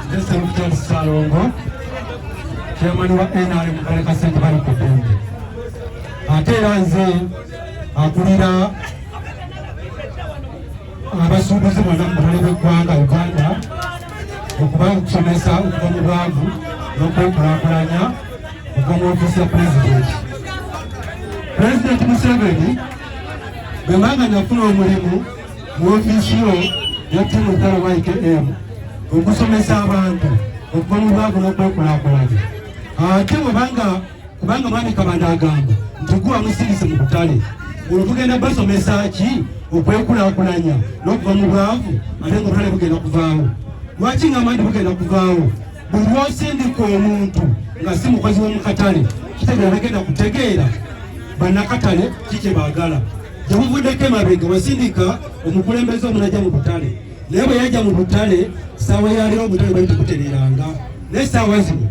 Mr. Salongo, chairman wa NRM Kaleka Sente bali ku ddembe. Ate era nze akulira abasuubuzi bonna mu butale bw'eggwanga Uganda okuba okusomesa okuva mu bwavu n'okwekulaakulanya okuva mu ofiisi ya pulezidenti. Pulezidenti Museveni bwe mbanga nafuna omulimu mu ofiisi yo ya ttiimu ddala wa IKM okusomesa abantu okuva mu bwavu n'okwekulaakulanya. Ate kubanga mwami Kabanda agamba nti guwa musirisi mu butale, olwo tugenda basomesa ki? Okwekulaakulanya n'okuva mu bwavu ate ng'obutale bugenda kuvaawo. Lwaki ngamba nti bugenda kuvaawo? Buli lw'osindika omuntu nga si mukozi w'omu katale, kitegeera bagenda kutegeera bannakatale kiki baagala. Gye buvuddeko emabega wasindika omukulembeze omunajja mu butale, naye bwe yajja mu butale ssaawa ya leero obutale bali tebutereeranga, naye ssaawa zino